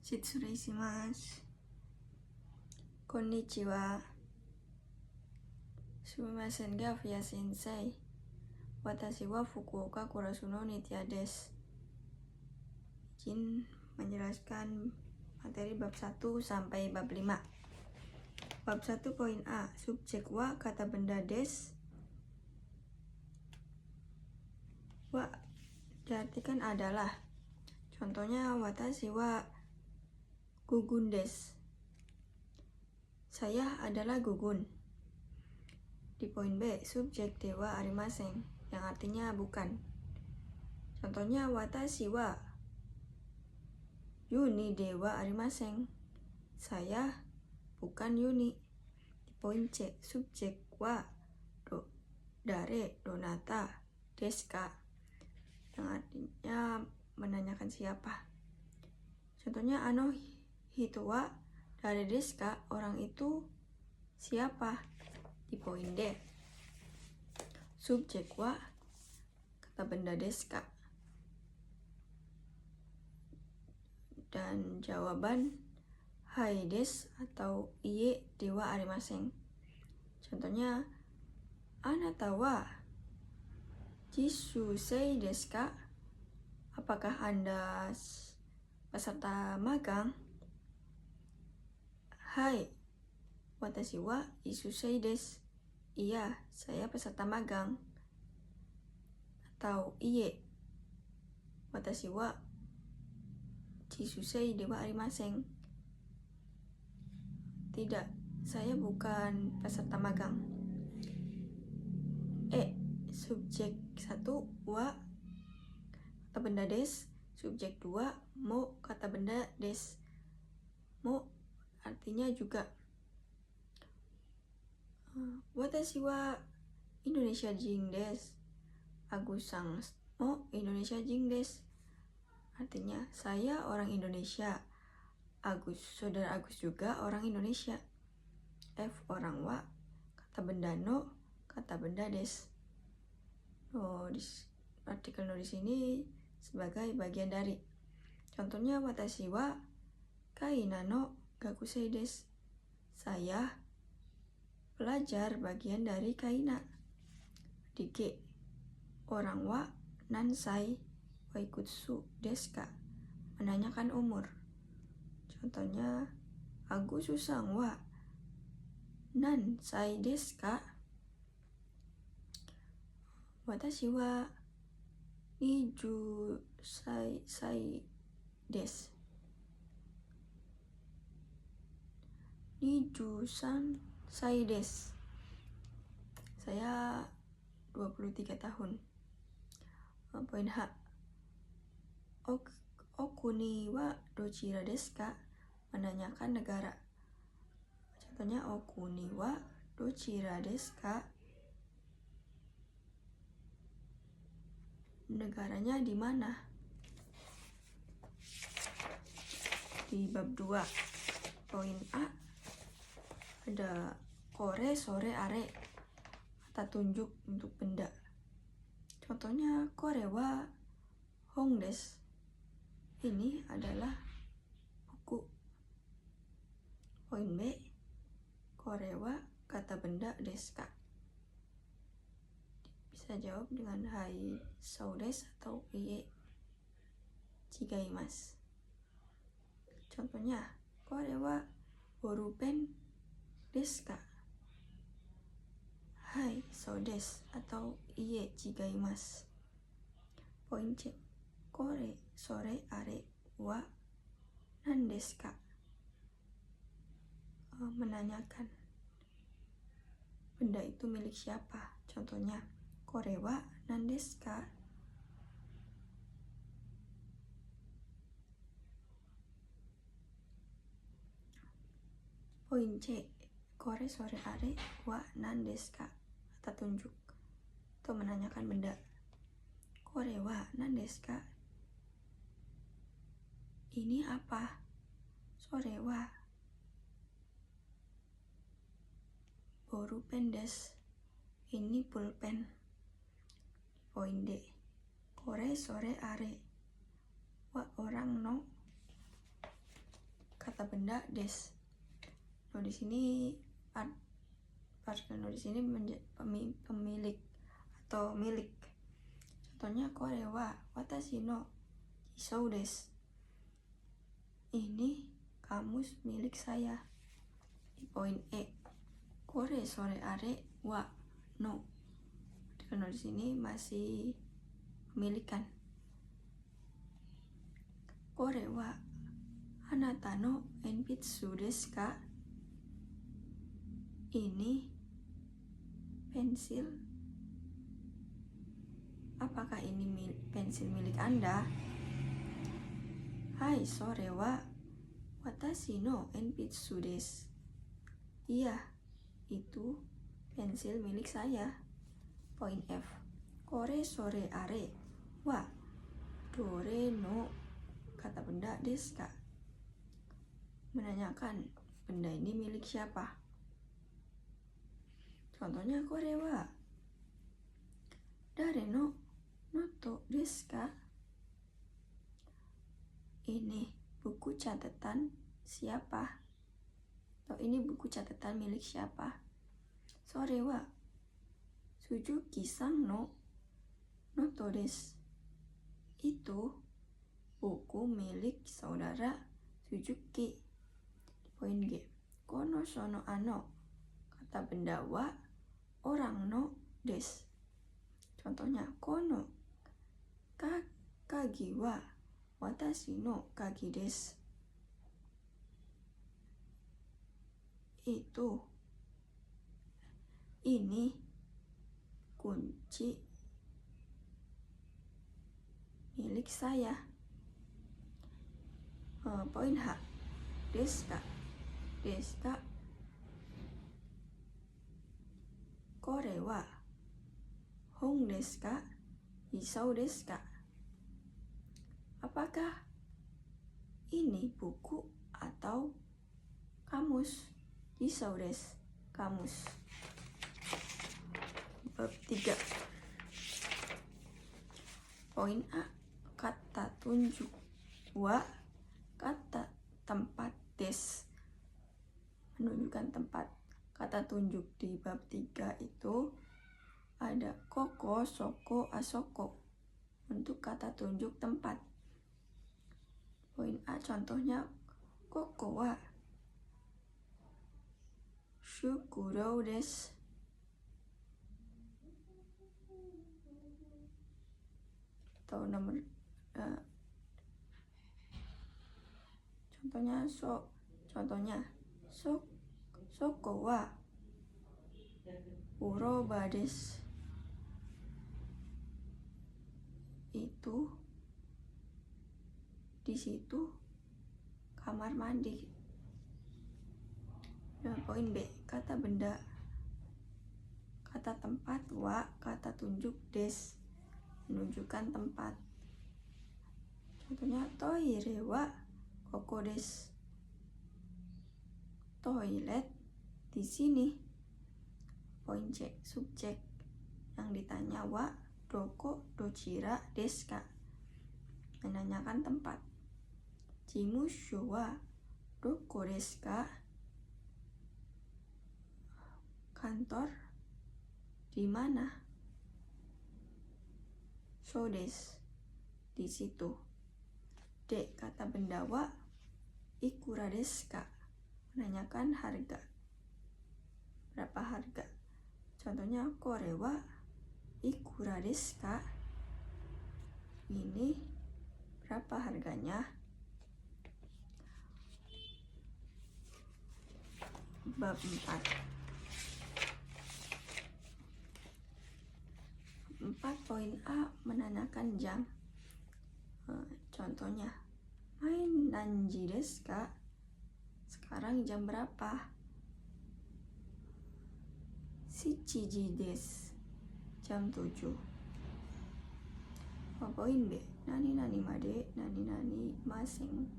Shitsure shimasu. Konnichiwa. Sumimasen ga Fuya Sensei. Watashi wa Fukuoka Kurasuno Nitya desu. Izin menjelaskan materi bab 1 sampai bab 5. Bab 1 poin A. Subjek wa kata benda des. Wa diartikan adalah. Contohnya watashi wa gugun desu. Saya adalah gugun. Di poin B, subjek dewa arimasen, yang artinya bukan. Contohnya watashi wa Yuni dewa arimasen. Saya bukan Yuni. Di poin C, subjek wa dare donata desu ka, yang artinya menanyakan siapa. Contohnya hito wa dare desu ka, orang itu siapa. Di poin D, subjek wa kata benda desu ka, dan jawaban hai desu atau iye dewa arimasen. Contohnya anata wa jisūsei desu ka, apakah Anda peserta magang? Hai, watashi wa jisūsei desu. Iya, saya peserta magang. Atau iye, watashi wa jisūsei dewa arimasen. Tidak, saya bukan peserta magang. Subjek 1 wa kata benda des, subjek 2 mo kata benda des. Mo artinya juga. Watashi wa Indonesia jin desu. Agus sang mo Indonesia jin desu. Artinya saya orang Indonesia. Saudara Agus juga orang Indonesia. F orang wa kata benda no kata benda des. Artikel no di sini sebagai bagian dari. Contohnya watashi wa kaina no gakusei desu. Saya pelajar bagian dari kaina. Di G, orang wa nansai waikutsu desu ka, menanyakan umur. Contohnya Agus susang wa nansai desu ka. Watashi wa 20歳desu. 23歳desu. Saya 23 tahun. Poin H. Okuni wa dochira desu ka, menanyakan negara. Contohnya okuni wa dochira desu ka, negaranya di mana? Di bab 2 poin A ada kore, sore, are, kata tunjuk untuk benda. Contohnya kore wa hong desu. Ini adalah buku. Poin B, kore wa kata benda desu ka. Bisa jawab dengan hai so desu atau iye chigaimasu. Contohnya kore wa borupen desu ka. Hai so desu atau iye chigaimasu. Poin C, kore, sore, are wa nan desu ka, menanyakan benda itu milik siapa. Contohnya kore wa nan desu ka. Poin C, kore, sore, are wa nan desu ka, kata tunjuk atau menanyakan benda. Kore wa nan desu ka, ini apa? Sore wa borupen desu, ini pulpen. Poin D, kore, sore, are wa orang no kata benda des. No di sini partikel no di sini pemilik atau milik. Contohnya kore wa watashi no kisou desu. Ini kamus milik saya. Di poin E, kore sore are wa no. Partikel no di sini masih pemilikan. Kore wa anata no enpitsu desu ka? Ini pensil. Apakah ini pensil milik Anda? Hai, sore wa watashi no enpitsu desu. Iya, itu pensil milik saya. Poin F, kore sore are wa dore no kata benda desu ka? Menanyakan benda ini milik siapa. Contohnya kore wa dare no noto desu ka? Ini buku catatan siapa? Atau ini buku catatan milik siapa? Sore wa Suzuki-san no noto desu. Itu buku milik saudara Suzuki. Poin G, kono sono ano kata benda wa orang no desu. Contohnya kono kagi wa watashi no kagi desu. Ini kunci milik saya. Poin H, desu ka? Desu ka? Kore wa hong desu ka? Isou desu ka? Apakah ini buku atau kamus? Isou desu, kamus. Bab 3. Poin A, kata tunjuk wa kata tempat des. Menunjukkan tempat. Kata tunjuk di bab 3 itu ada koko, soko, asoko untuk kata tunjuk tempat. Poin A contohnya koko wa shukurou desu. Atau nomor contohnya soko wa uroba desu. Itu di situ kamar mandi. Poin B, kata benda. Kata tempat wa kata tunjuk des. Menunjukkan tempat. Contohnya toire wa koko desu. Toilet di sini. Poin C, subjek. Yang ditanya wa doko dochira desu ka? Menanyakan tempat. Jimusho wa doko desu ka? Kantor di mana? So desu, di situ. D, kata benda wa ikura desu ka? Menanyakan harga. Berapa harga? Contohnya kore wa ikura desu ka? Ini berapa harganya? Bab 4. 4 A, menanyakan jam. Contohnya main nanji desu ka? Sekarang jam berapa? Shichiji desu, jam 7. Poin B, nani nani made nani nani masing.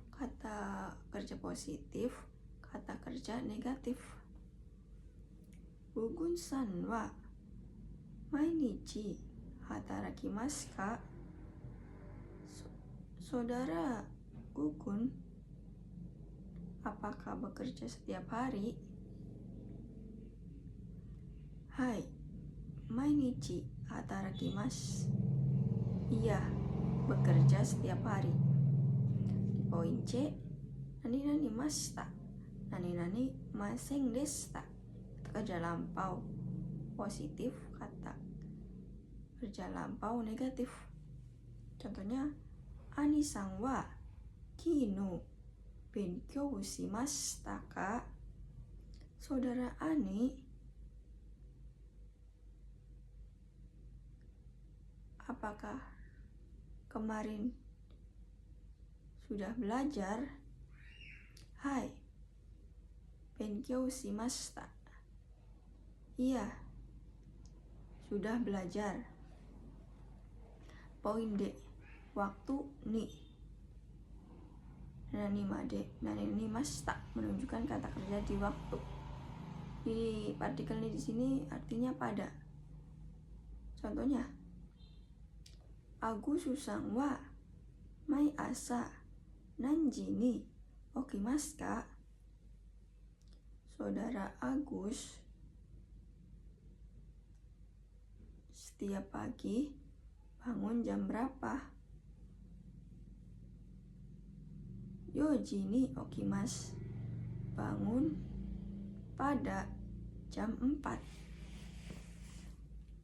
Kata kerja positif, kata kerja negatif. Bugun-san wa mainichi hatarakimasu ka? Saudara Gukun, apakah bekerja setiap hari? Hai, mainichi hatarakimasu. Iya, bekerja setiap hari. Di poin C, nani mashita, nani maseng deshita. Kerja lampau positif, kata kerja lampau negatif. Contohnya, Ani-san wa kino benkyou shimashita ka? Saudara Ani, apakah kemarin sudah belajar? Hai, benkyou shimashita. Iya, sudah belajar. Poin D, waktu ni. Nani mashita menunjukkan kata kerja di waktu. Di partikel ni di sini artinya pada. Contohnya, Agus-san wa mai asa nanji ni okimasu ka? Saudara Agus setiap pagi bangun jam berapa? Yoji ni okimasu, bangun pada jam 4.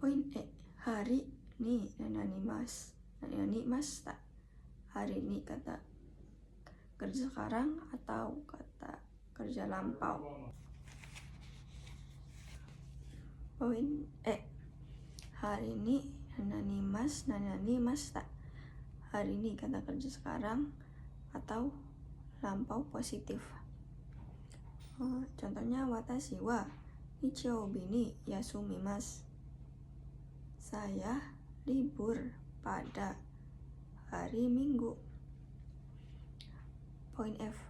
Poin E, hari ni nani mashita. Hari ini kata kerja sekarang atau kata kerja lampau. Poin E, hari ini nani mashita. Hari ini kata kerja sekarang atau lampau positif. Contohnya, watashi wa nichiyoubi ni yasumimasu. Saya libur pada hari Minggu. Poin F,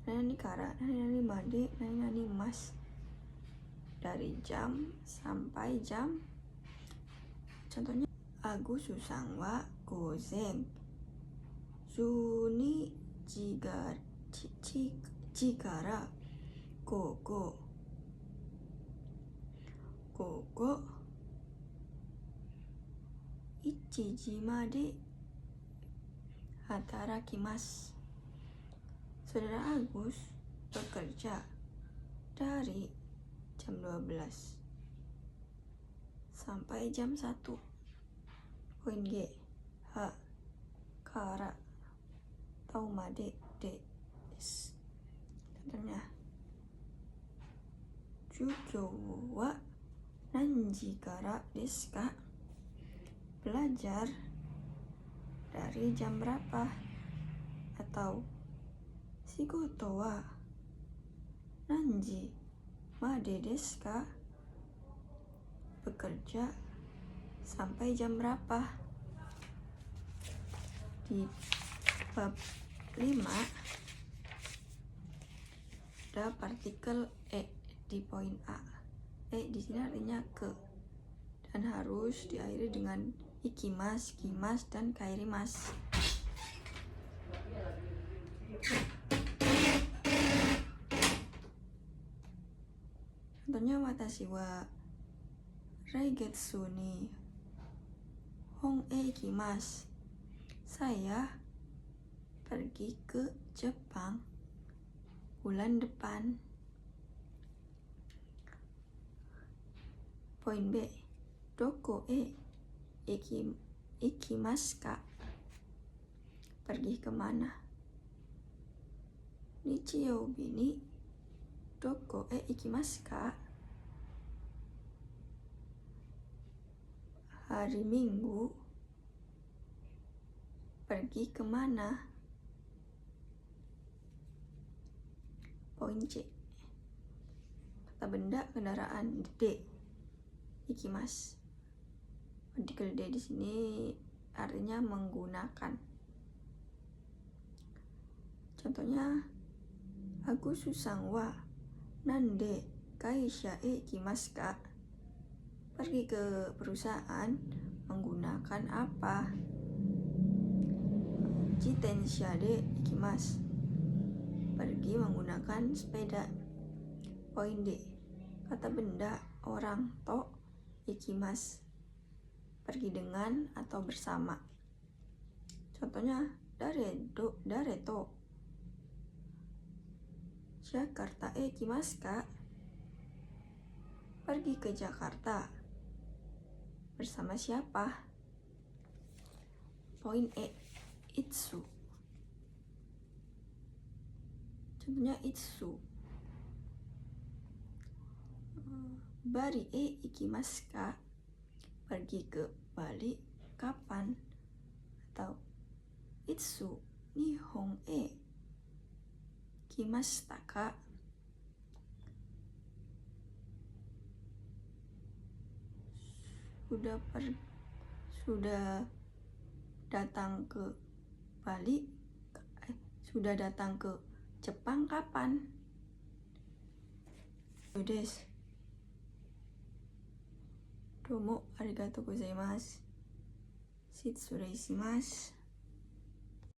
nani kara, nani made, nani mas. Dari jam sampai jam. Contohnya, Agus-san wa gozen 12時から午後1時までhatarakimasu. Saudara Agus bekerja dari jam 12 sampai jam 1. Poin G, ha kara atau made desu. Contohnya, Jukyou wa nanji kara desu ka? Belajar dari jam berapa? Atau shigoto wa nanji made desu ka? Bekerja sampai jam berapa? Di bab 5 ada partikel E di poin A. E di sini artinya ke dan harus diakhiri dengan ikimas, kimas, dan kairimas. Contohnya, watashi wa raigetsu ni hong e ikimasu. Saya pergi ke Jepang bulan depan. Poin B, doko e ikimasu ka? Pergi kemana? Nichiyoubi ni doko e ikimasu ka? Hari Minggu pergi kemana? Poin C, kata benda kendaraan. D, ikimasu. Partikel D di sini artinya menggunakan. Contohnya, Agus-san wa nande kaisha e ikimasu ka? Pergi ke perusahaan menggunakan apa? Jitensha de ikimasu. Pergi menggunakan sepeda. Poin D. Kata benda, orang, to, ikimasu. Pergi dengan atau bersama. Contohnya, dare to Jakarta e ikimasu ka? Pergi ke Jakarta. Bersama siapa? Poin E. Itsu. Contohnya itsu. Bari e ikimasu ka? Pergi ke Bali kapan? Atau itsu Nihon e kimashita ka? Sudah datang ke Bali, sudah datang ke Jepang kapan? Desu. Domo arigatou gozaimasu. Shitsurei shimasu.